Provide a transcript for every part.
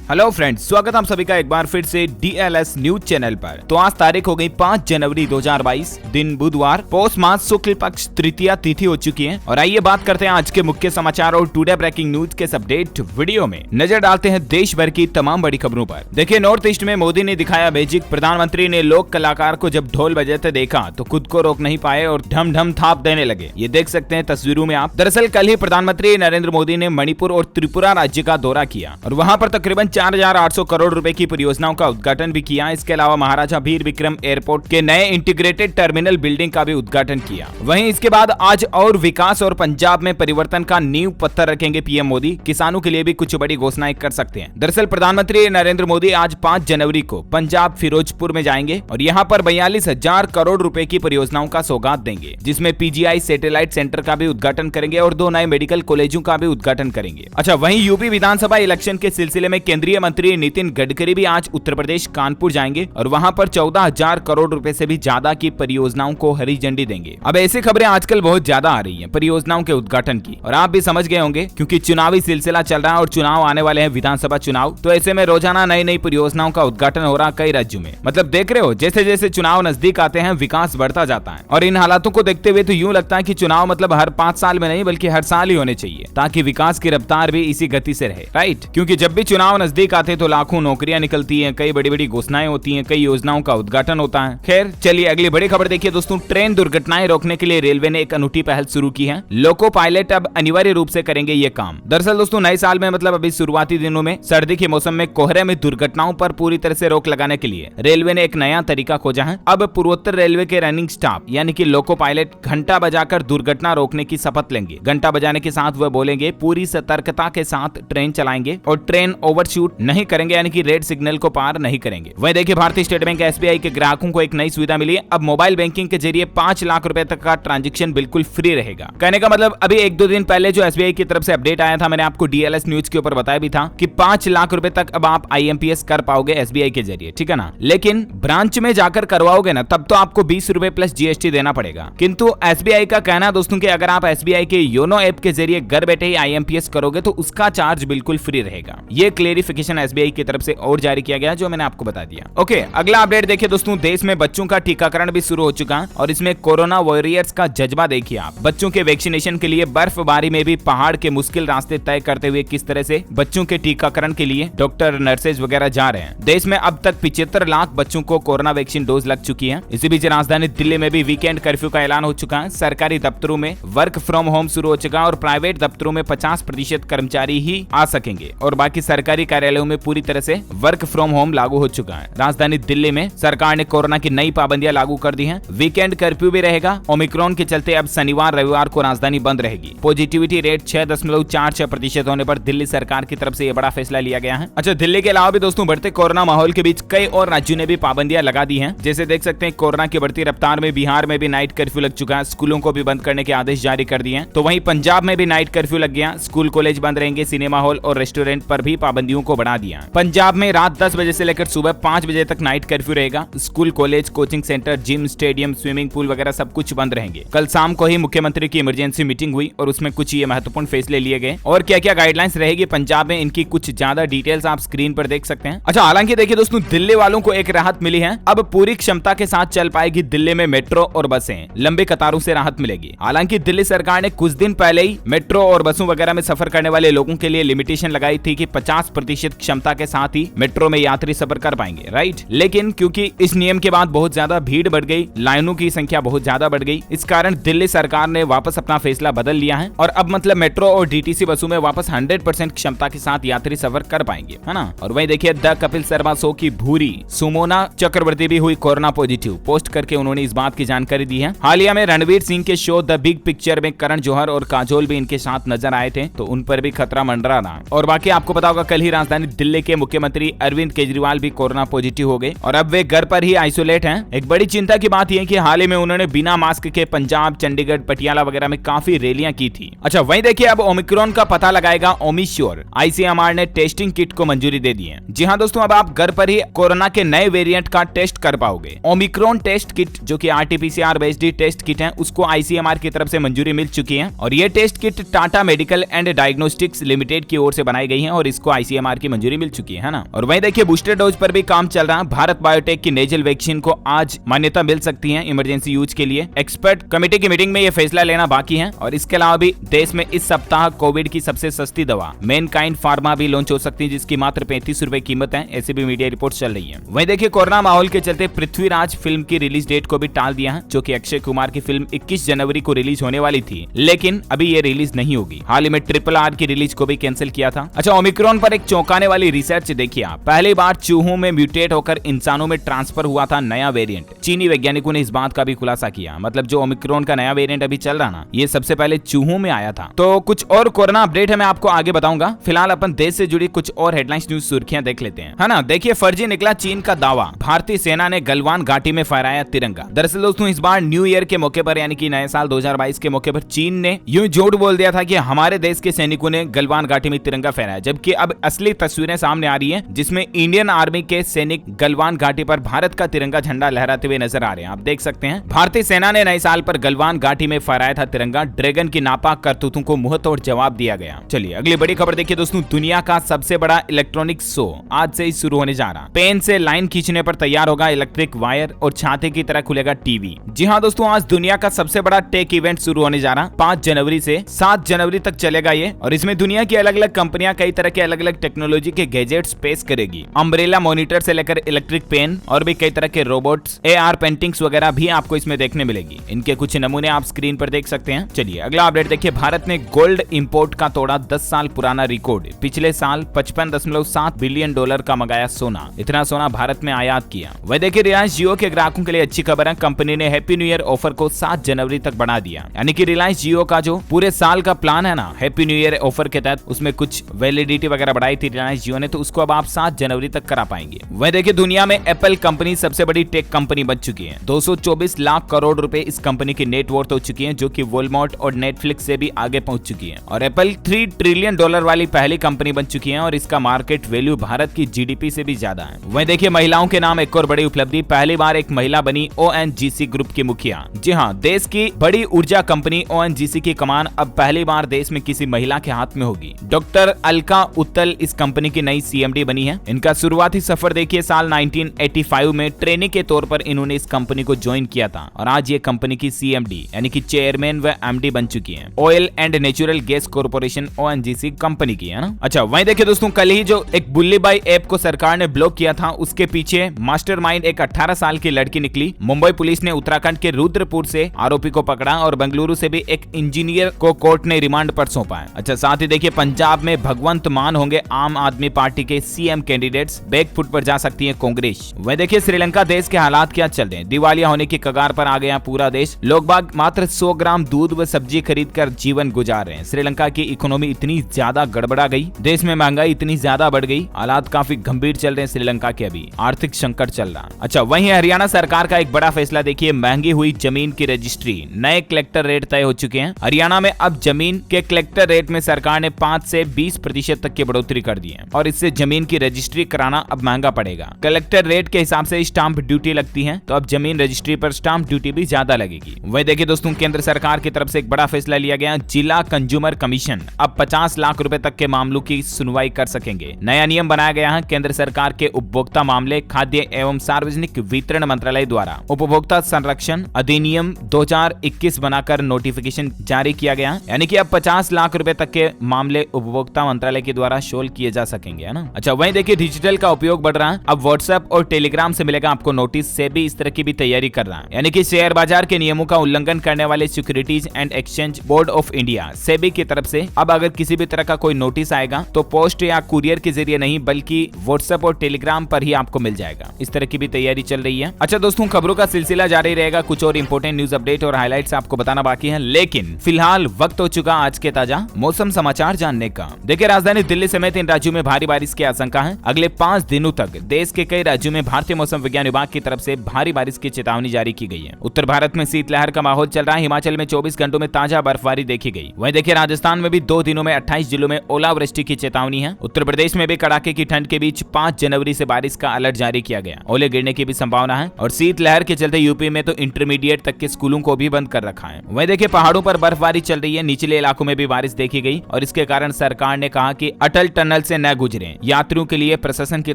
Hello friends, स्वागत हम सभी का एक बार फिर से DLS न्यूज चैनल पर। तो आज तारीख हो गई 5 जनवरी 2022, दिन बुधवार, पौष मास शुक्ल पक्ष तृतीया तिथि हो चुकी है। और आइए बात करते हैं आज के मुख्य समाचार और टुडे ब्रेकिंग न्यूज के अपडेट वीडियो में नजर डालते हैं देश भर की तमाम बड़ी खबरों पर। देखिए, नॉर्थ ईस्ट में मोदी ने दिखाया मैजिक। प्रधानमंत्री ने लोक कलाकार को जब ढोल बजाते देखा तो खुद को रोक नहीं पाए और ढम ढम थाप देने लगे। ये देख सकते हैं तस्वीरों में आप। दरअसल कल ही प्रधानमंत्री नरेंद्र मोदी ने मणिपुर और त्रिपुरा राज्य का दौरा किया और वहां पर तकरीबन 4,800 करोड़ रुपए की परियोजनाओं का उद्घाटन भी किया। इसके अलावा महाराजा वीर विक्रम एयरपोर्ट के नए इंटीग्रेटेड टर्मिनल बिल्डिंग का भी उद्घाटन किया। वहीं इसके बाद आज और विकास और पंजाब में परिवर्तन का नींव पत्थर रखेंगे पीएम मोदी। किसानों के लिए भी कुछ बड़ी घोषणाएं कर सकते हैं। दरअसल प्रधानमंत्री नरेंद्र मोदी आज 5 जनवरी को पंजाब फिरोजपुर में जाएंगे और यहाँ पर 42,000 करोड़ रुपए की परियोजनाओं का सौगात देंगे, जिसमें PGI सैटेलाइट सेंटर का भी उद्घाटन करेंगे और 2 नए मेडिकल कॉलेजों का भी उद्घाटन करेंगे। अच्छा, वहीं यूपी विधानसभा इलेक्शन के सिलसिले में केंद्रीय मंत्री नितिन गडकरी भी आज उत्तर प्रदेश कानपुर जाएंगे और वहां पर 14,000 करोड़ रुपए से भी ज्यादा की परियोजनाओं को हरी झंडी देंगे। अब ऐसी खबरें आजकल बहुत ज्यादा आ रही हैं परियोजनाओं के उद्घाटन की, और आप भी समझ गए होंगे क्योंकि चुनावी सिलसिला चल रहा है और चुनाव आने वाले हैं, विधानसभा चुनाव। तो ऐसे में रोजाना नई नई परियोजनाओं का उद्घाटन हो रहा कई राज्यों में। मतलब देख रहे हो, जैसे जैसे चुनाव नजदीक आते हैं विकास बढ़ता जाता है। और इन हालातों को देखते हुए तो यूं लगता है कि चुनाव मतलब हर 5 साल में नहीं बल्कि हर साल ही होने चाहिए, ताकि विकास की रफ्तार भी इसी गति से रहे। राइट, क्योंकि जब भी चुनाव नजदीक आते तो लाखों नौकरियां निकलती हैं, कई बड़ी बड़ी घोषणाएं होती हैं, कई योजनाओं का उद्घाटन होता है। खैर चलिए अगली बड़ी खबर देखिए दोस्तों। ट्रेन दुर्घटनाएं रोकने के लिए रेलवे ने एक अनूठी पहल शुरू की है। लोको पायलट अब अनिवार्य रूप से करेंगे ये काम। दरअसल दोस्तों, नए साल में मतलब अभी शुरुआती दिनों में सर्दी के मौसम में कोहरे में दुर्घटनाओं पर पूरी तरह से रोक लगाने के लिए रेलवे ने एक नया तरीका खोजा है। अब पूर्वोत्तर रेलवे के रनिंग स्टाफ यानी कि लोको पायलट घंटा बजाकर दुर्घटना रोकने की शपथ लेंगे। घंटा बजाने के साथ वह बोलेंगे पूरी सतर्कता के साथ ट्रेन चलाएंगे और ट्रेन ओवरशूट नहीं करेंगे, यानी कि रेड सिग्नल को पार नहीं करेंगे। वहीं देखिए, भारतीय स्टेट बैंक SBI के ग्राहकों को एक नई सुविधा मिली है। अब मोबाइल बैंकिंग के जरिए 5 लाख रुपए तक का ट्रांजैक्शन बिल्कुल फ्री रहेगा। कहने का मतलब अभी 1-2 दिन पहले जो SBI की तरफ से अपडेट आया था, मैंने आपको DLS न्यूज के ऊपर बताया भी था कि 5 लाख रुपए तक अब आप IMPS कर पाओगे SBI के जरिए, ठीक है ना। लेकिन ब्रांच में जाकर करवाओगे ना, तब तो आपको 20 रुपए प्लस GST देना पड़ेगा। किंतु SBI का कहना दोस्तों कि अगर आप SBI के योनो ऐप के जरिए घर बैठे ही IMPS करोगे तो उसका चार्ज बिल्कुल फ्री रहेगा। ये क्लेरिफिकेशन SBI की तरफ से और जारी किया गया, जो मैंने आपको बता दिया। ओके, अगला अपडेट देखिए दोस्तों। देश में बच्चों का टीकाकरण भी शुरू हो चुका है और इसमें कोरोना वॉरियर्स का जज्बा देखिए आप। बच्चों के वैक्सीनेशन के लिए बर्फबारी में भी पहाड़ के मुश्किल रास्ते तय करते हुए किस तरह से बच्चों के टीकाकरण के लिए डॉक्टर नर्सेज वगैरह जा रहे हैं। देश में अब तक 75 लाख बच्चों को कोरोना वैक्सीन डोज लग चुकी है। इसी बीच राजधानी दिल्ली में भी वीकेंड कर्फ्यू का ऐलान हो चुका है। सरकारी दफ्तरों में वर्क फ्रॉम होम शुरू हो चुका है और प्राइवेट दफ्तरों में 50% कर्मचारी ही आ सकेंगे और बाकी सरकारी कार्यालयों में पूरी तरह से वर्क फ्रॉम होम लागू हो चुका है। राजधानी दिल्ली में सरकार ने कोरोना की नई पाबंदियां लागू कर दी हैं। वीकेंड कर्फ्यू भी रहेगा। ओमिक्रॉन के चलते अब शनिवार रविवार को राजधानी बंद रहेगी। पॉजिटिविटी रेट 6.46% होने पर दिल्ली सरकार की तरफ से यह बड़ा फैसला लिया गया है। अच्छा, दिल्ली के अलावा भी दोस्तों बढ़ते कोरोना माहौल के बीच कई और राज्यों ने भी पाबंदियां लगा दी हैं। जैसे देख सकते हैं, कोरोना की बढ़ती रफ्तार में बिहार में भी नाइट कर्फ्यू लग चुका है। स्कूलों को भी बंद करने के आदेश जारी कर दिए हैं। तो वहीं पंजाब में भी नाइट कर्फ्यू लग गया। स्कूल कॉलेज बंद रहेंगे। सिनेमा हॉल और रेस्टोरेंट पर भी पाबंदियों को बढ़ा दिया। पंजाब में रात 10 बजे से लेकर सुबह 5 बजे तक नाइट कर्फ्यू रहेगा। School college coaching centre gym stadium swimming pool वगैरह सब कुछ बंद रहेंगे। कल शाम को ही मुख्यमंत्री की इमरजेंसी मीटिंग हुई और उसमें कुछ ये महत्वपूर्ण फैसले लिए गए। और क्या क्या गाइडलाइंस रहेगी पंजाब में, इनकी कुछ ज्यादा डिटेल्स आप स्क्रीन पर देख सकते हैं। अच्छा, हालांकि देखिए दोस्तों, दिल्ली वालों को एक राहत मिली है। अब पूरी क्षमता के साथ चल पाएगी दिल्ली में मेट्रो और बसें। लंबी कतारों से राहत मिलेगी। हालांकि दिल्ली सरकार ने कुछ दिन पहले ही मेट्रो और बसों वगैरह में सफर करने वाले लोगों के लिए लिमिटेशन लगाई थी कि 50% क्षमता के साथ ही मेट्रो में यात्री सफर कर पाएंगे। राइट, लेकिन क्योंकि इस नियम के बाद बहुत ज्यादा भीड़ बढ़ गई, लाइनों की संख्या बहुत ज्यादा बढ़ गई, इस कारण दिल्ली सरकार ने वापस अपना फैसला बदल लिया है और अब मतलब मेट्रो और DTC बसों में वापस 100% क्षमता के साथ यात्री सफर कर पाएंगे, है ना। और वहीं देखिए, द कपिल शर्मा शो की भूरी सुमोना चक्रवर्ती भी हुई कोरोना पॉजिटिव। पोस्ट करके उन्होंने इस बात की जानकारी दी है। हालिया में रणवीर सिंह के शो द बिग पिक्चर में करण जौहर और काजोल भी इनके साथ नजर आए थे, तो उन पर भी खतरा मंडरा रहा। और बाकी आपको पता होगा, कल ही राजधानी दिल्ली के मुख्यमंत्री अरविंद केजरीवाल भी कोरोना पॉजिटिव हो गए और अब वे घर पर ही आइसोलेट हैं। एक बड़ी चिंता की बात यह कि हाल ही में उन्होंने बिना मास्क के पंजाब, चंडीगढ़, पटियाला वगैरह में काफी रैलियां की थी। अच्छा, वहीं देखिए, अब ओमिक्रॉन का पता लगाएगा ओमिश्योर। ICMR ने टेस्टिंग किट को मंजूरी दे दी है। जी हाँ दोस्तों, अब आप घर पर ही कोरोना के नए वेरिएंट का टेस्ट कर पाओगे। ओमिक्रॉन टेस्ट किट जो कि RT-PCR बेस्ड टेस्ट किट है, उसको ICMR की तरफ से मंजूरी मिल चुकी है और ये test kit Tata medical and diagnostics limited की ओर से बनाई गई है और इसको ICMR कुमार की मंजूरी मिल चुकी है ना। और वहीं देखिए बूस्टर डोज पर भी काम चल रहा है। भारत बायोटेक की नेजल वैक्सीन को आज मान्यता मिल सकती है इमरजेंसी यूज के लिए। एक्सपर्ट कमेटी की मीटिंग में ये फैसला लेना बाकी है। और इसके अलावा भी देश में इस सप्ताह कोविड की सबसे सस्ती दवा मैनकाइंड फार्मा भी लॉन्च हो सकती है, जिसकी मात्र 35 रुपए कीमत है, ऐसी भी मीडिया रिपोर्ट चल रही है। वहीं देखिए कोरोना माहौल के चलते पृथ्वीराज फिल्म की रिलीज डेट को भी टाल दिया है, जो कि अक्षय कुमार की फिल्म 21 जनवरी को रिलीज होने वाली थी, लेकिन अभी ये रिलीज नहीं होगी। हाल ही में RRR की रिलीज को भी कैंसिल किया था। अच्छा, ओमिक्रॉन पर एक चौंकाने वाली रिसर्च देखिए आप। पहली बार चूहों में म्यूटेट होकर इंसानों में ट्रांसफर हुआ था नया वेरिएंट। चीनी वैज्ञानिकों ने इस बात का भी खुलासा किया। मतलब जो ओमिक्रॉन का नया वेरिएंट अभी चल रहा ना, ये सबसे पहले चूहों में आया था। तो कुछ और कोरोना अपडेट है, मैं आपको आगे बताऊंगा। फिलहाल अपन देश से जुड़ी कुछ और हेडलाइंस न्यूज सुर्खियां देख लेते हैं, है ना। देखिए फर्जी निकला चीन का दावा, भारतीय सेना ने गलवान घाटी में फहराया तिरंगा। दरअसल दोस्तों इस बार न्यू ईयर के मौके पर, यानी कि नए साल 2022 के मौके पर चीन ने यूं झूठ बोल दिया था कि हमारे देश के सैनिकों ने गलवान घाटी में तिरंगा फहराया, जबकि अब असली तस्वीरें सामने आ रही हैं, जिसमें इंडियन आर्मी के सैनिक गलवान घाटी पर भारत का तिरंगा झंडा लहराते हुए नजर आ रहे हैं। आप देख सकते हैं भारतीय सेना ने नए साल पर गलवान घाटी में फहराया था तिरंगा। ड्रैगन की नापाक करतूतों को मुंहतोड़ जवाब दिया गया। चलिए अगली बड़ी खबर देखिए दोस्तों, दुनिया का सबसे बड़ा इलेक्ट्रॉनिक शो आज से ही शुरू होने जा रहा। पेन से लाइन खींचने पर तैयार होगा इलेक्ट्रिक वायर और छाते की तरह खुलेगा टीवी। जी हाँ दोस्तों, आज दुनिया का सबसे बड़ा टेक इवेंट शुरू होने जा रहा। 5 जनवरी से 7 जनवरी तक चलेगा ये, और इसमें दुनिया की अलग अलग कंपनियां कई तरह के अलग अलग टेक्नोलॉजी के गैजेट्स पेश करेगी। अम्ब्रेला मॉनिटर से लेकर इलेक्ट्रिक पेन और भी कई तरह के रोबोट्स, AR पेंटिंग्स वगैरह भी आपको इसमें देखने मिलेगी। इनके कुछ नमूने आप स्क्रीन पर देख सकते हैं। चलिए अगला अपडेट देखिए, भारत ने गोल्ड इंपोर्ट का तोड़ा 10 साल पुराना रिकॉर्ड। पिछले साल $55.7 बिलियन का मंगाया सोना। इतना सोना भारत में आयात किया। वह देखिए रिलायंस जियो के ग्राहकों के लिए अच्छी खबर है, कंपनी ने हैप्पी न्यू ईयर ऑफर को 7 जनवरी तक बढ़ा दिया। यानी कि रिलायंस जियो का जो पूरे साल का प्लान है ना, हैप्पी न्यू ईयर ऑफर के तहत उसमें कुछ वैलिडिटी वगैरह बढ़ाई थी रिलायंस जियो ने, तो उसको अब आप 7 जनवरी तक करा पाएंगे। वह देखिए दुनिया में एप्पल कंपनी सबसे बड़ी टेक कंपनी बन चुकी है। 224 लाख करोड़ रुपए इस कंपनी की नेट वर्थ हो चुकी है, जो कि वॉलमार्ट और नेटफ्लिक्स से भी आगे पहुंच चुकी है। और एप्पल $3 ट्रिलियन वाली पहली कंपनी बन चुकी है, और इसका मार्केट वैल्यू भारत की GDP से भी ज्यादा है। वह देखिए महिलाओं के नाम एक और बड़ी उपलब्धि, पहली बार एक महिला बनी ONGC ग्रुप की मुखिया। जी हाँ, देश की बड़ी ऊर्जा कंपनी ONGC की कमान अब पहली बार देश में किसी महिला के हाथ में होगी। डॉक्टर अलका उत्तल इस कंपनी की नई CMD बनी है। इनका शुरुआती सफर देखिए साल 1985 में ट्रेनी के तौर पर इन्होंने इस कंपनी को ज्वाइन किया था, और आज ये कंपनी की CMD यानी कि चेयरमैन व MD बन चुकी है। Oil and natural gas corporation ONGC company की है ना। अच्छा वहीं देखिए दोस्तों, कल ही जो एक बुल्ली बाई ऐप को सरकार ने ब्लॉक किया था, उसके पीछे मास्टरमाइंड एक 18 साल की लड़की निकली। मुंबई पुलिस ने उत्तराखंड के रुद्रपुर से आरोपी को पकड़ा, और बेंगलुरु से भी एक इंजीनियर को कोर्ट ने रिमांड पर सौंपा है। अच्छा साथ ही देखिए पंजाब में भगवंत मान होंगे आम आदमी पार्टी के CM कैंडिडेट्स, बैकफुट पर जा सकती है कांग्रेस। वह देखिए श्रीलंका देश के हालात क्या चल रहे हैं, दिवालिया होने की कगार पर आ गया पूरा देश। लोग बाग मात्र 100 ग्राम दूध व सब्जी खरीद कर जीवन गुजार रहे हैं। श्रीलंका की इकोनॉमी इतनी ज्यादा गड़बड़ा गई, देश में महंगाई इतनी ज्यादा बढ़ गई, हालात काफी गंभीर चल रहे हैं श्रीलंका के, अभी आर्थिक संकट चल रहा। अच्छा वहीं हरियाणा सरकार का एक बड़ा फैसला देखिए, महंगी हुई जमीन की रजिस्ट्री, नए कलेक्टर रेट तय हो चुके हैं। हरियाणा में अब जमीन के कलेक्टर रेट में सरकार ने 5 से 20% तक की बढ़ोतरी कर दी है, और इससे जमीन की रजिस्ट्री कराना अब महंगा पड़ेगा। कलेक्टर रेट के हिसाब से स्टाम्प ड्यूटी लगती है, तो अब जमीन रजिस्ट्री पर स्टाम्प ड्यूटी भी ज्यादा लगेगी। वही देखिए दोस्तों, केंद्र सरकार की तरफ से एक बड़ा फैसला लिया गया, जिला कंज्यूमर कमीशन अब 50 लाख रुपए तक के मामलों की सुनवाई कर सकेंगे। नया नियम बनाया गया है केंद्र सरकार के उपभोक्ता मामले, खाद्य एवं सार्वजनिक वितरण मंत्रालय द्वारा उपभोक्ता संरक्षण अधिनियम 2021 बनाकर नोटिफिकेशन जारी किया गया, यानी कि अब 50 लाख रुपए तक के मामले उपभोक्ता मंत्रालय के द्वारा सोल्व किए जा सकेंगे, है ना। अच्छा वहीं देखिए डिजिटल का उपयोग बढ़ रहा है, अब व्हाट्सएप और टेलीग्राम से मिलेगा आपको नोटिस। सेबी इस तरह की भी तैयारी कर रहा है, यानी कि शेयर बाजार के नियमों का उल्लंघन करने वाले securities and exchange board of India SEBI की तरफ से अब अगर किसी भी तरह का कोई नोटिस आएगा तो पोस्ट या कुरियर के जरिए नहीं, बल्कि व्हाट्सएप और टेलीग्राम पर ही आपको मिल जाएगा। इस तरह की भी तैयारी चल रही है। अच्छा दोस्तों, खबरों का सिलसिला जारी रहेगा, कुछ और इंपोर्टेंट न्यूज अपडेट और हाइलाइट्स आपको बताना बाकी है, लेकिन फिलहाल वक्त हो चुका आज के ताजा मौसम समाचार जानने का। देखिए राजधानी दिल्ली समेत इन राज्यों में भारी बारिश की आशंका है। अगले 5 दिनों तक देश के कई राज्यों में भारतीय मौसम विज्ञान विभाग की तरफ से भारी बारिश की चेतावनी जारी की गई है। उत्तर भारत में शीतलहर का माहौल चल रहा है, हिमाचल में 24 घंटों में ताजा बर्फबारी देखी गई। वहीं देखिए राजस्थान में भी 2 दिनों में 28 जिलों में ओलावृष्टि की चेतावनी है। उत्तर प्रदेश में भी कड़ाके की ठंड के बीच 5 जनवरी से बारिश का अलर्ट जारी किया गया, ओले गिरने की भी संभावना है। और शीतलहर के चलते यूपी में तो इंटरमीडिएट तक के स्कूलों को भी बंद कर रखा है। वहीं देखिए पहाड़ों पर बर्फबारी चल रही है, निचले इलाकों में भी बारिश देखी गई, और इसके कारण सरकार ने कहा कि अटल टनल हिमाचल से न गुजरे। यात्रियों के लिए प्रशासन की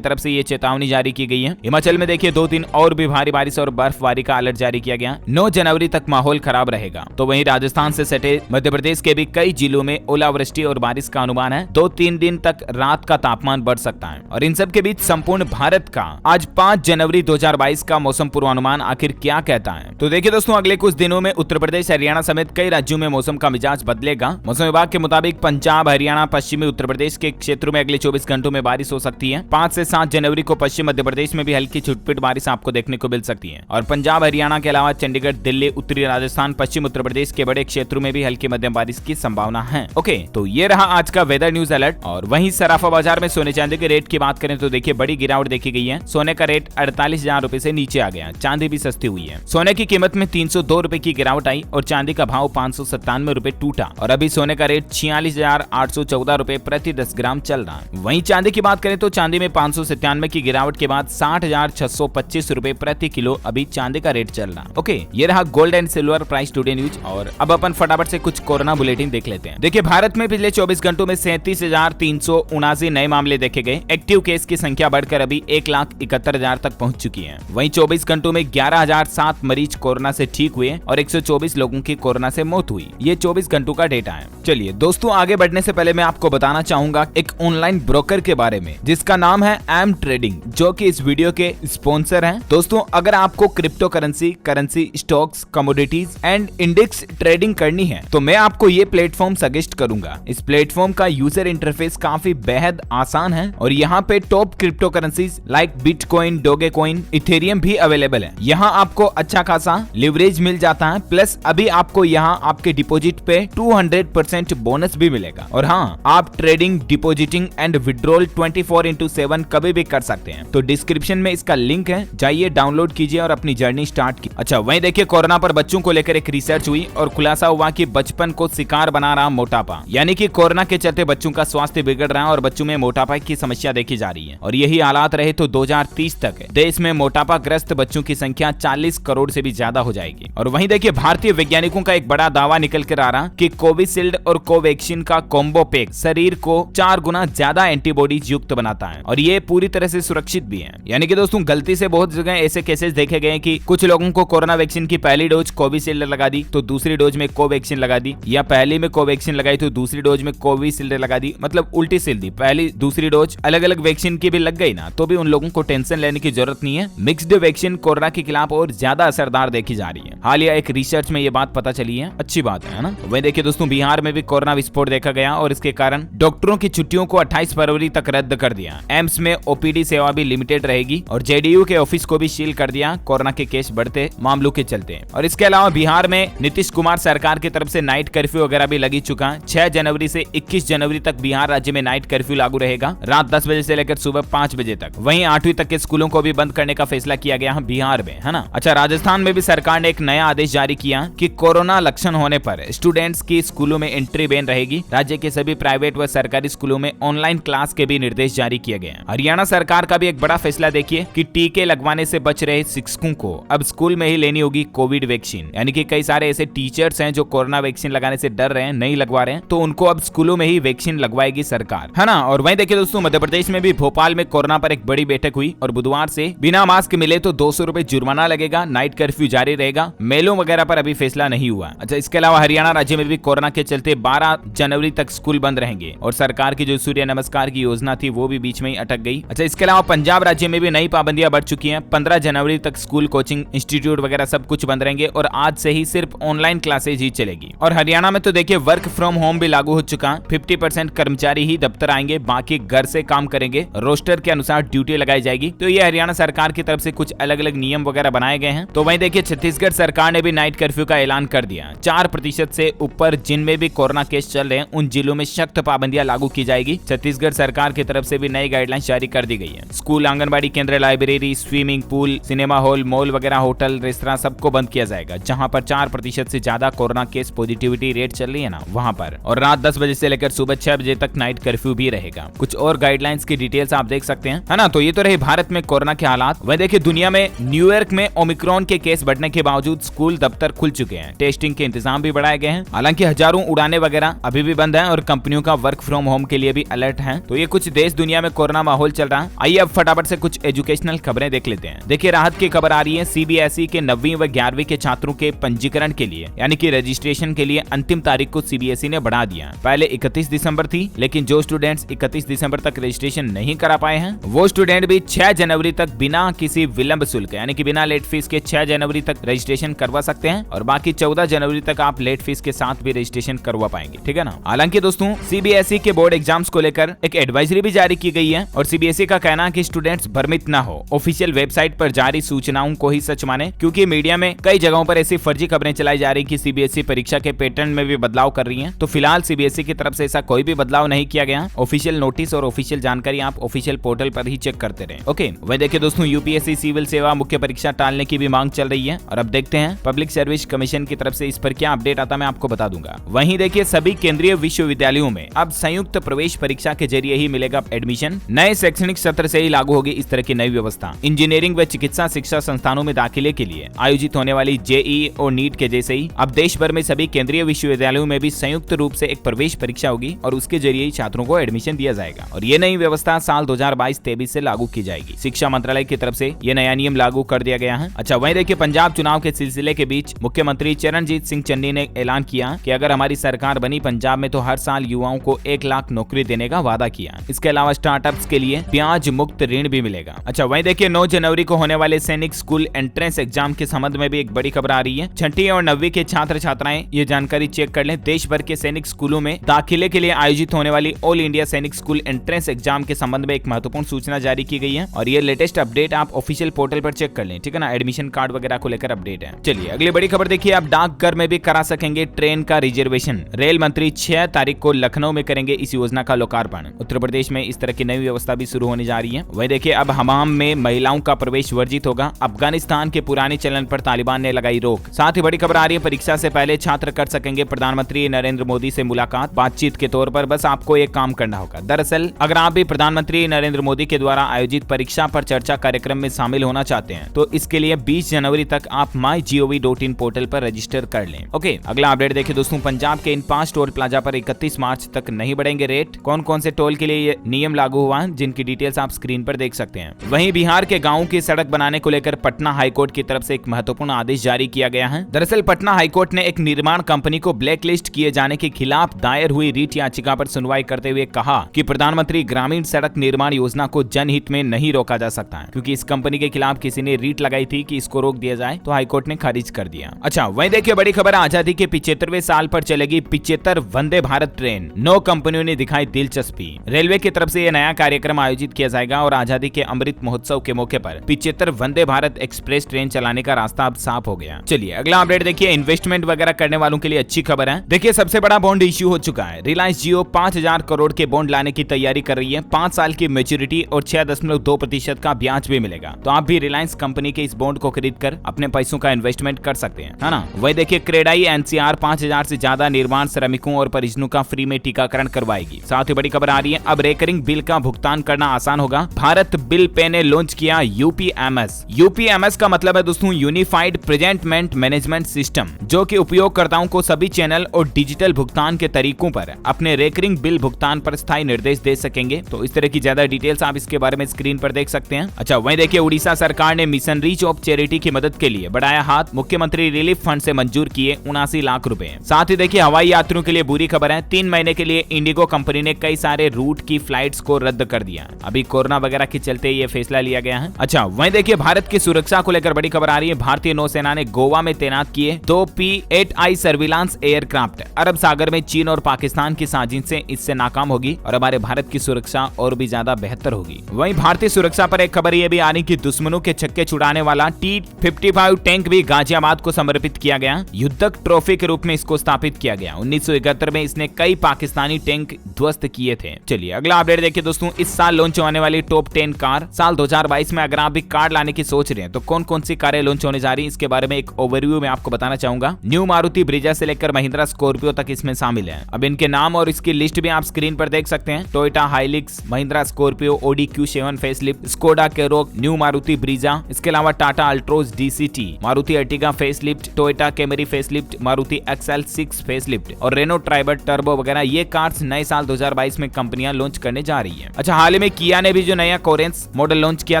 तरफ से ये चेतावनी जारी की गई है। हिमाचल में देखिए 2 दिन और भी भारी बारिश और बर्फबारी का अलर्ट जारी किया गया। 9 जनवरी तक माहौल खराब रहेगा। तो वहीं राजस्थान से सटे मध्य प्रदेश के भी कई जिलों में ओलावृष्टि और बारिश का अनुमान है। 2-3 दिन तक रात का तापमान बढ़ सकता है। और इन सब के बीच संपूर्ण भारत का आज 5 जनवरी 2022 का मौसम पूर्वानुमान आखिर क्या कहता है? तो देखिए दोस्तों, अगले कुछ दिनों में उत्तर प्रदेश, हरियाणा समेत कई राज्यों में मौसम का मिजाज बदलेगा। मौसम विभाग के मुताबिक पंजाब, हरियाणा, पश्चिमी उत्तर प्रदेश के क्षेत्रों में अगले 24 घंटों में बारिश हो सकती है। 5 से 7 जनवरी को पश्चिम मध्य प्रदेश में भी हल्की छुटपुट बारिश आपको देखने को मिल सकती है। और पंजाब, हरियाणा के अलावा चंडीगढ़, दिल्ली, उत्तरी राजस्थान, पश्चिम उत्तर प्रदेश के बड़े क्षेत्रों में भी हल्की मध्यम बारिश की संभावना है। ओके, तो ये रहा आज का वेदर न्यूज अलर्ट। और वहीं सराफा बाजार में सोने चांदी के रेट की बात करें तो देखिए बड़ी गिरावट देखी गई है। सोने का रेट 48,000 रुपए से नीचे आ गया। चांदी भी सस्ती हुई है। सोने की कीमत में 302 रुपए की गिरावट आई और चांदी का भाव 597 रुपए टूटा। और अभी सोने का रेट 46,814 रुपए प्रति 10 ग्राम चल रहा है। वहीं चांदी की बात करें तो चांदी में 597 की गिरावट के बाद 60,625 रुपए प्रति किलो अभी चांदी का रेट चल रहा है। ओके, ये रहा gold and silver price today news. और अब अपन फटाफट से कुछ कोरोना बुलेटिन देख लेते हैं। देखिए भारत में पिछले 24 घंटों में 37,379 नए मामले देखे गए। एक्टिव केस की संख्या बढ़कर अभी 1,71,000 तक पहुंच चुकी है। वहीं 24 घंटों में 11,007 मरीज कोरोना से ठीक हुए और 124 लोगों की कोरोना से मौत हुई। ये 24 घंटों का डेटा है। चलिए दोस्तों, आगे बढ़ने से पहले मैं आपको बताना चाहूंगा एक ऑनलाइन ब्रोकर के बारे में जिसका नाम है एम ट्रेडिंग, जो कि इस वीडियो के स्पॉन्सर हैं। दोस्तों, अगर आपको crypto currency, stocks, commodities and index trading करनी है तो मैं आपको ये प्लेटफॉर्म सजेस्ट करूंगा। इस प्लेटफॉर्म का यूजर इंटरफेस काफी बेहद आसान है और यहाँ पे top crypto currencies like Bitcoin, Dogecoin, Ethereum भी अवेलेबल है। यहाँ आपको अच्छा खासा लिवरेज मिल जाता है। प्लस अभी आपको यहाँ आपके डिपॉजिट पे 200% बोनस भी मिलेगा। और हाँ, आप ट्रेडिंग, डिपॉजिटिंग एंड विड्रॉल 24/7 कभी भी कर सकते हैं। तो डिस्क्रिप्शन में इसका लिंक है, जाइए डाउनलोड कीजिए और अपनी जर्नी स्टार्ट की। अच्छा, वहीं देखिए कोरोना पर बच्चों को लेकर एक रिसर्च हुई और खुलासा हुआ कि बचपन को शिकार बना रहा मोटापा, यानी कि कोरोना के चलते बच्चों का स्वास्थ्य बिगड़ रहा है और बच्चों में मोटापा की समस्या देखी जा रही है। और यही हालात रहे तो 2030 तक देश में मोटापाग्रस्त बच्चों की संख्या 40 करोड़ से भी ज्यादा हो जाएगी। और वहीं देखिए भारतीय वैज्ञानिकों का एक बड़ा दावा निकल कर आ रहा कि कोविशील्ड और कोवैक्सीन का कॉम्बो पैक शरीर को 4 गुना ज्यादा एंटीबॉडीज युक्त बनाता है और ये पूरी तरह से सुरक्षित भी है। यानी कि दोस्तों, गलती से बहुत जगह ऐसे केसेस देखे गए कि कुछ लोगों को कोरोना वैक्सीन की पहली डोज कोविशील्ड लगा दी तो दूसरी डोज में कोवैक्सीन लगा दी, या पहली में कोवैक्सीन लगाई तो दूसरी डोज में कोविशील्ड लगा दी, मतलब उल्टी सिल दी। पहली दूसरी डोज अलग अलग वैक्सीन की भी लग गई ना, तो भी उन लोगों को टेंशन लेने की जरूरत नहीं है। मिक्स्ड वैक्सीन कोरोना के खिलाफ और ज्यादा असरदार देखी जा रही है। हालिया एक रिसर्च में ये बात पता चली है। अच्छी बात है ना। वहीं देखिए दोस्तों, बिहार में भी कोरोना विस्फोट देखा गया और इसके कारण डॉक्टरों की छुट्टियों को 28 फरवरी तक रद्द कर दिया। एम्स में ओपीडी सेवा भी लिमिटेड रहेगी और जेडीयू के ऑफिस को भी सील कर दिया कोरोना के केस बढ़ते मामलों के चलते। और इसके अलावा बिहार में नीतीश कुमार सरकार की तरफ से नाइट कर्फ्यू वगैरह भी लगी चुका है। 6 जनवरी से 21 जनवरी तक बिहार राज्य में नाइट कर्फ्यू लागू रहेगा, रात 10 बजे से लेकर सुबह 5 बजे तक। वहीं 8वीं तक के स्कूलों को भी बंद करने का फैसला किया गया है बिहार में, है ना। अच्छा, राजस्थान में भी सरकार ने एक नया आदेश जारी किया कि कोरोना लक्षण होने पर स्टूडेंट्स की स्कूलों में एंट्री बैन रहेगी। राज्य के सभी प्राइवेट व सरकारी स्कूलों में ऑनलाइन क्लास के भी निर्देश जारी किए गए हैं। हरियाणा सरकार का भी एक बड़ा फैसला देखिए कि टीके लगवाने से बच रहे शिक्षकों को अब स्कूल में ही लेनी होगी कोविड वैक्सीन। यानी कि कई सारे ऐसे टीचर्स हैं जो कोरोना वैक्सीन लगाने से डर रहे हैं, नहीं लगवा रहे हैं, तो उनको अब स्कूलों में ही वैक्सीन लगवाएगी सरकार, है ना। और वहीं देखिए दोस्तों, मध्य प्रदेश में भी भोपाल में कोरोना पर एक बड़ी बैठक हुई और बुधवार से बिना मास्क मिले तो 200 रुपए जुर्माना लगेगा, नाइट कर्फ्यू जारी रहेगा। मेलों वगैरह पर अभी फैसला नहीं हुआ। अच्छा, इसके अलावा हरियाणा राज्य में भी कोरोना के चलते 12 जनवरी तक स्कूल बंद रहेंगे और सरकार की जो सूर्य नमस्कार की योजना थी वो भी बीच में ही अटक गई। अच्छा, इसके अलावा पंजाब राज्य में भी नई पाबंदियां बढ़ चुकी हैं। 15 जनवरी तक स्कूल, कोचिंग इंस्टीट्यूट वगैरह सब कुछ बंद रहेंगे और आज से ही सिर्फ ऑनलाइन क्लासेज ही चलेगी। और हरियाणा में तो देखिए वर्क फ्रॉम होम भी लागू हो चुका है। 50% कर्मचारी ही दफ्तर आएंगे, बाकी घर से काम करेंगे। रोस्टर के अनुसार ड्यूटी लगाई जाएगी। तो ये हरियाणा सरकार की तरफ से कुछ अलग अलग नियम वगैरह बनाए गए हैं। तो वहीं देखिए छत्तीसगढ़ सरकार ने भी नाइट कर्फ्यू का ऐलान कर दिया। 4% से ऊपर जिनमें भी कोरोना केस चल रहे हैं उन जिलों में सख्त पाबंदियां लागू की जाएगी। छत्तीसगढ़ सरकार की तरफ से भी नई गाइडलाइंस जारी कर दी गई है। स्कूल, आंगनबाड़ी केंद्र, library, swimming pool, cinema hall, mall वगैरह, होटल, रेस्तरां सबको बंद किया जाएगा जहां पर 4% से ज्यादा कोरोना केस पॉजिटिविटी रेट चल रही है ना, वहां पर। और रात 10 बजे से लेकर सुबह 6 बजे तक नाइट कर्फ्यू भी रहेगा। कुछ और गाइडलाइंस की डिटेल्स आप देख सकते हैं, है ना। तो ये तो रहे भारत में कोरोना के हालात। वह देखिए दुनिया में न्यूयॉर्क में ओमिक्रॉन के केस बढ़ने के बावजूद स्कूल, दफ्तर खुल चुके हैं। टेस्टिंग के इंतजाम भी बढ़ाए गए हैं। हालांकि हजारों उड़ानें वगैरह अभी भी बंद हैं और कंपनियों का वर्क फ्रॉम होम के लिए भी अलर्ट हैं। तो ये कुछ देश दुनिया में कोरोना माहौल चल रहा है। आइए अब फटाफट से कुछ एजुकेशनल खबरें देख लेते हैं। देखिए राहत की खबर आ रही है। सीबीएसई के 9वीं व 11वीं के छात्रों के पंजीकरण के लिए यानी कि रजिस्ट्रेशन के लिए अंतिम तारीख को सीबीएसई ने बढ़ा दिया। पहले 31 दिसंबर थी, लेकिन जो स्टूडेंट्स 31 दिसंबर तक रजिस्ट्रेशन नहीं करा पाए हैं वो स्टूडेंट भी 6 जनवरी तक बिना किसी विलंब शुल्क यानी कि बिना लेट फीस के 6 जनवरी तक रजिस्ट्रेशन करवा सकते हैं और बाकी 14 जनवरी तक आप लेट फीस के साथ भी रजिस्ट्रेशन करवा पाएंगे। ठीक है ना। हालांकि दोस्तों सीबीएसई के बोर्ड एग्जाम्स को लेकर एक एडवाइजरी भी जारी की गई है और सीबीएसई का कहना है कि स्टूडेंट्स भ्रमित न हो, ऑफिशियल वेबसाइट पर जारी सूचनाओं को ही सच माने, क्योंकि मीडिया में कई जगहों पर ऐसी फर्जी खबरें चलाई जा रही कि सीबीएसई परीक्षा के पैटर्न में भी बदलाव कर रही है। तो फिलहाल सीबीएसई की तरफ से ऐसा कोई भी बदलाव नहीं किया गया। ऑफिशियल नोटिस और ऑफिशियल जानकारी आप ऑफिशियल पोर्टल पर ही चेक करते रहे। ओके, वही देखिए दोस्तों यूपीएससी सिविल सेवा मुख्य परीक्षा टालने की भी मांग चल रही है और अब देखते हैं पब्लिक सर्विस कमीशन की तरफ से इस पर क्या अपडेट आता मैं आपको बता दूंगा। वहीं देखिए सभी केंद्रीय विश्वविद्यालयों में अब संयुक्त प्रवेश परीक्षा के जरिए ही मिलेगा एडमिशन। नए शैक्षणिक सत्र से ही लागू होगी इस तरह की नई व्यवस्था। इंजीनियरिंग व चिकित्सा शिक्षा संस्थानों में दाखिले के लिए आयोजित होने वाली जेईई और नीट के जैसे ही अब देश भर में सभी केंद्रीय विश्वविद्यालयों में भी संयुक्त रूप से एक प्रवेश परीक्षा होगी और उसके जरिए ही छात्रों को एडमिशन दिया जाएगा और ये नई व्यवस्था साल 2022-23 से लागू की जाएगी। शिक्षा मंत्रालय की तरफ से ये नया नियम लागू कर दिया गया है। अच्छा, वहीं देखिए पंजाब चुनाव के सिलसिले के बीच मुख्यमंत्री चरणजीत सिंह चन्नी ने ऐलान किया कि अगर हमारी सरकार बनी पंजाब में तो हर साल युवाओं को 1 लाख नौकरी देने का वादा किया। इसके अलावा स्टार्टअप्स के लिए ब्याज मुक्त ऋण भी मिलेगा। अच्छा, वहीं देखिए 9 जनवरी को होने वाले सैनिक स्कूल एंट्रेंस एग्जाम के संबंध में भी एक बड़ी खबर आ रही है। 6वीं और 9वीं के छात्र छात्राएं ये जानकारी चेक कर लें। देश भर के सैनिक स्कूलों में दाखिले के लिए आयोजित होने वाली ऑल इंडिया सैनिक स्कूल एंट्रेंस एग्जाम के संबंध में एक महत्वपूर्ण सूचना जारी की गई है और ये लेटेस्ट अपडेट आप ऑफिशियल पोर्टल पर चेक कर लें। ठीक है ना। एडमिशन कार्ड वगैरह को लेकर अपडेट है। चलिए अगली बड़ी खबर देखिए, आप डाकघर में भी करा सकेंगे ट्रेन का रिजर्वेशन। रेल मंत्री 6 तारीख को लखनऊ में करेंगे इस योजना का लोकार्पण। उत्तर प्रदेश में इस तरह की नई व्यवस्था भी शुरू होने जा रही है। वही देखिए अब हमाम में महिलाओं का प्रवेश वर्जित होगा। अफगानिस्तान के पुराने चलन पर तालिबान ने लगाई रोक। साथ ही बड़ी खबर आ रही है, परीक्षा से पहले छात्र कर सकेंगे प्रधानमंत्री नरेंद्र मोदी से मुलाकात बातचीत के तौर पर। बस आपको एक काम करना होगा। दरअसल अगर आप भी प्रधानमंत्री नरेंद्र मोदी के द्वारा आयोजित परीक्षा पर चर्चा कार्यक्रम में शामिल होना चाहते हैं तो इसके लिए 20 जनवरी तक आप mygov.in पोर्टल पर रजिस्टर कर लें। ओके, अगला अपडेट देखिए दोस्तों, पंजाब के इन 5 टोल प्लाजा पर 31 मार्च तक नहीं बढ़ेंगे रेट। कौन कौन से टोल के लिए ये नियम लागू हुआ है जिनकी डिटेल्स आप स्क्रीन पर देख सकते हैं। वहीं बिहार के गाँव की सड़क बनाने को लेकर पटना हाईकोर्ट की तरफ से एक महत्वपूर्ण आदेश जारी किया गया है। दरअसल पटना हाईकोर्ट ने एक निर्माण कंपनी को ब्लैकलिस्ट किए जाने के खिलाफ दायर हुई रीट याचिका पर सुनवाई करते हुए कहा कि प्रधानमंत्री ग्रामीण सड़क निर्माण योजना को जनहित में नहीं रोका जा सकता है, क्योंकि इस कंपनी के खिलाफ किसी ने रीट लगाई थी कि इसको रोक दिया जाए, तो हाईकोर्ट ने खारिज कर दिया। अच्छा, वहीं देखिए बड़ी खबर, आजादी के 75वें साल पर चलेगी 75 वंदे भारत ट्रेन। 9 कंपनियों ने दिखाई दिलचस्पी। रेलवे की तरफ से यह नया कार्यक्रम आयोजित किया जाएगा और आजादी के अमृत महोत्सव के मौके पर 75 वंदे भारत एक्सप्रेस ट्रेन चलाने का रास्ता अब साफ हो गया। चलिए अगला अपडेट देखिए, इन्वेस्टमेंट वगैरह करने वालों के लिए अच्छी खबर है। देखिए सबसे बड़ा बॉन्ड इश्यू हो चुका है। रिलायंस जियो 5000 करोड़ के बॉन्ड लाने की तैयारी कर रही है। 5 साल की मैच्योरिटी और 6.2% का ब्याज भी मिलेगा। तो आप भी रिलायंस कंपनी के इस बॉन्ड को खरीद कर अपने पैसों का इन्वेस्टमेंट कर सकते हैं, है ना। वही देखिए क्रेडाई एनसीआर 5000 से ज्यादा निर्माण श्रमिकों और परिजनों का फ्री में टीकाकरण करवाएगी। साथ ही बड़ी खबर आ रही है, अब रेकरिंग बिल का भुगतान करना आसान होगा। भारत बिल पे ने लॉन्च किया यूपीएमएस। यूपीएमएस का मतलब है दोस्तों यूनिफाइड प्रेजेंटमेंट मैनेजमेंट सिस्टम, जो कि उपयोगकर्ताओं को सभी चैनल और डिजिटल भुगतान के तरीकों पर अपने रेकरिंग बिल भुगतान पर स्थायी निर्देश दे सकेंगे। तो इस तरह की ज्यादा डिटेल्स आप इसके बारे में स्क्रीन पर देख सकते हैं। अच्छा, वहीं देखिए उड़ीसा सरकार ने मिशन रीच ऑफ चैरिटी की मदद के लिए बढ़ाया हाथ। मुख्यमंत्री रिलीफ फंड से मंजूर किए 79 लाख रुपए। साथ ही देखिए हवाई यात्रियों के लिए बुरी खबर है। 3 महीने के लिए इंडिगो कंपनी ने कई सारे रूट की फ्लाइट्स को रद्द कर दिया। अभी कोरोना वगैरह के चलते ये फैसला लिया गया है। अच्छा, वहीं देखिए भारत की सुरक्षा को लेकर बड़ी खबर आ रही है। भारतीय नौसेना ने गोवा में तैनात किए 2 P-8I सर्विलांस एयरक्राफ्ट। अरब सागर में चीन और पाकिस्तान की साजिश से इससे नाकाम होगी और हमारे भारत की सुरक्षा और भी ज्यादा बेहतर होगी। वहीं भारतीय सुरक्षा पर एक खबर ये भी आ रही कि दुश्मनों के छक्के छुड़ाने वाला T-55 टैंक भी गाजियाबाद को समर्पित किया गया। युद्धक ट्रॉफी के रूप में इसको स्थापित किया गया। 1971 में इसने कई पाकिस्तानी टैंक ध्वस्त किए थे। चलिए अगला अपडेट देखिए दोस्तों, इस साल लॉन्च होने वाली टॉप 10 कार। साल 2022 में अगर आप भी कार लाने की सोच रहे हैं तो कौन कौन सी कारें लॉन्च होने जा रही है, इसके बारे में एक ओवरव्यू में आपको बताना चाहूंगा। न्यू मारुति ब्रिजा से लेकर महिंद्रा स्कॉर्पियो तक इसमें शामिल है। अब इनके नाम और इसकी लिस्ट भी आप स्क्रीन पर देख सकते हैं। Toyota Hilux, Mahindra Scorpio, Audi Q7 facelift, Skoda Karoq, new Maruti Brezza, इसके अलावा Tata Altroz DCT, Maruti Ertiga facelift, Toyota Camry facelift, Maruti XL6 facelift और रेनो ट्राइबर टर्बो वगैरह ये कार्स नए साल 2022 में कंपनियां लॉन्च करने जा रही है। अच्छा, हाल ही में किया ने भी जो नया कोरेंस मॉडल लॉन्च किया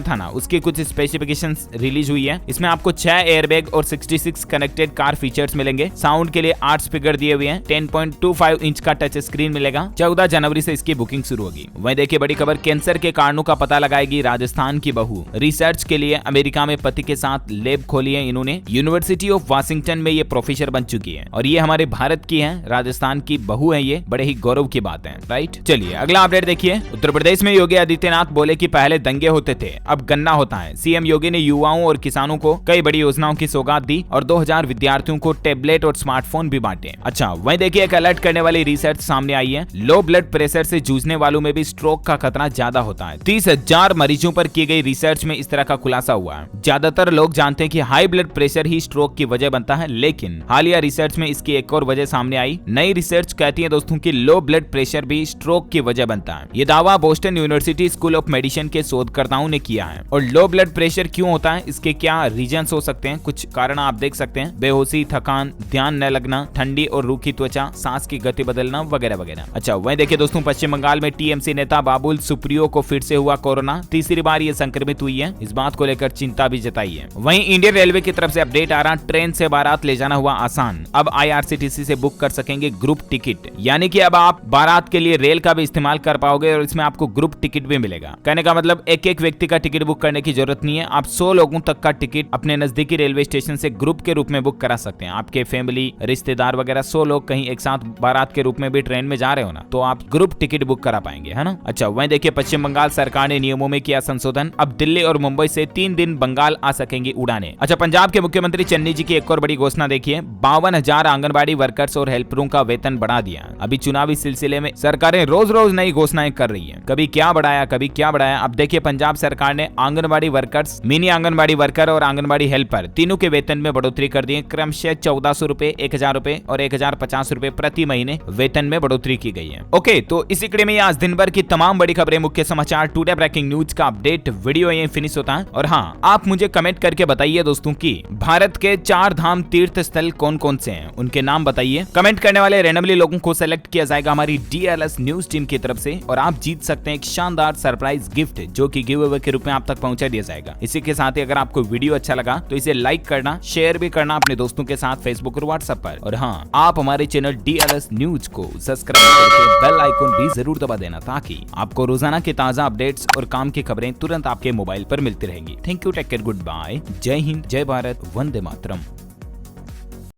था ना, उसकी कुछ स्पेसिफिकेशंस रिलीज हुई है। इसमें आपको 6 एयरबैग और 66 कनेक्टेड कार फीचर्स मिलेंगे। साउंड के लिए 8 स्पीकर दिए हुए हैं। 10.25 इंच का टच स्क्रीन मिलेगा। 14 जनवरी से इसकी बुकिंग शुरू होगी। वहीं देखिए बड़ी खबर, कैंसर के कारणों का पता लगाएगी राजस्थान की बहू। रिसर्च के लिए अमेरिका में पति के साथ लैब खोली है इन्होंने। यूनिवर्सिटी ऑफ वाशिंगटन में ये प्रोफेसर बन चुकी है और ये हमारे भारत की है, राजस्थान की बहू है। ये बड़े ही गौरव की बात है, राइट। चलिए अगला अपडेट देखिए। उत्तर प्रदेश में योगी आदित्यनाथ बोले कि पहले दंगे होते थे, अब गन्ना होता है। सीएम योगी ने युवाओं और किसानों को कई बड़ी योजनाओं की सौगात दी और 2000 विद्यार्थियों को टैबलेट और स्मार्टफोन भी बांटे। अच्छा, वहीं देखिए एक अलर्ट करने वाली रिसर्च सामने आई है। लो ब्लड प्रेशर से जूझने वालों में भी स्ट्रोक का खतरा ज्यादा होता है। 30,000 मरीजों पर की गई रिसर्च में इस तरह का खुलासा हुआ है। ज्यादातर लोग जानते हैं कि हाई ब्लड प्रेशर ही स्ट्रोक की वजह बनता है, लेकिन हालिया रिसर्च में इसकी एक और वजह सामने आई। नई रिसर्च कहती है दोस्तों कि लो ब्लड प्रेशर भी स्ट्रोक की वजह बनता है। ये दावा Boston university school of medicine के शोधकर्ताओं ने किया है। और लो ब्लड प्रेशर क्यों होता है, इसके क्या रीजंस हो सकते हैं, कुछ कारण आप देख सकते हैं। बेहोशी, थकान, ध्यान न लगना, ठंडी और रूखी त्वचा, सांस की गति बदलना वगैरह वगैरह। अच्छा, वहीं देखिए दोस्तों पश्चिम बंगाल में टीएमसी नेता बाबुल सुप्रियो को फिर से हुआ कोरोना। तीसरी बार ये संक्रमित हुई है। इस बात को लेकर चिंता भी जताई है। वहीं इंडियन रेलवे की तरफ से अपडेट आ रहा, ट्रेन से बारात ले जाना हुआ आसान। अब IRCTC से बुक कर सकेंगे ग्रुप टिकट, यानी कि अब आप बारात के लिए रेल का भी इस्तेमाल कर पाओगे और इसमें आपको ग्रुप टिकट भी मिलेगा। कहने का मतलब एक एक व्यक्ति का टिकट बुक करने की जरूरत नहीं है। आप 100 लोगों तक का टिकट अपने नजदीकी रेलवे स्टेशन से ग्रुप के रूप में बुक करा सकते हैं। आपके फैमिली, रिश्तेदार वगैरह 100 लोग कहीं एक साथ बारात के रूप में भी ट्रेन में जा रहे हो ना, तो आप ग्रुप टिकट बुक करा पाएंगे, है ना। अच्छा, वहीं देखिए पश्चिम बंगाल सरकार ने नियमों में किया संशोधन। अब दिल्ली और मुंबई से 3 दिन बंगाल आ सकेंगी उड़ानें। अच्छा, पंजाब के मुख्यमंत्री चन्नी जी की एक और बड़ी घोषणा देखिए। 52,000 आंगनबाड़ी वर्कर्स और हेल्परों का वेतन बढ़ा दिया। अभी चुनावी सिलसिले में सरकारें रोज रोज नई घोषणाएं कर रही है। कभी क्या बढ़ाया, कभी क्या बढ़ाया। अब देखिए पंजाब सरकार ने anganwadi workers, mini anganwadi worker और आंगनबाड़ी हेल्पर तीनों के वेतन में बढ़ोतरी कर दी है। क्रमशः 1400 रुपए, 1000 रुपए और 1050 रुपए प्रति महीने वेतन में बढ़ोतरी की गई है। ओके, तो इसी कड़ी में आज दिन भर की तमाम बड़ी खबरें, मुख्य समाचार, टुडे ब्रेकिंग न्यूज का अपडेट वीडियो यहीं फिनिश होता है। और हाँ, आप मुझे कमेंट करके बताइए दोस्तों कि भारत के 4 धाम तीर्थ स्थल कौन कौन से हैं, उनके नाम बताइए। कमेंट करने वाले रैंडमली लोगों को सेलेक्ट किया जाएगा हमारी DLS न्यूज टीम की तरफ से और आप जीत सकते हैं एक शानदार सरप्राइज गिफ्ट, जो कि गिव अवे के रूप में आप तक पहुंचा दिया जाएगा। इसी के साथ ही अगर आपको वीडियो अच्छा लगा तो इसे लाइक करना, शेयर भी करना अपने दोस्तों के साथ फेसबुक और व्हाट्सएप पर। और हाँ, आप हमारे चैनल DLS न्यूज को सब्सक्राइब करके बेल आइकन भी जरूर दबा देना, ताकि आपको रोजाना के ताजा अपडेट्स और काम की खबरें तुरंत आपके मोबाइल पर मिलती रहेंगी। Thank you, take care, good bye, Jai Hind, जय भारत, वंदे मातरम।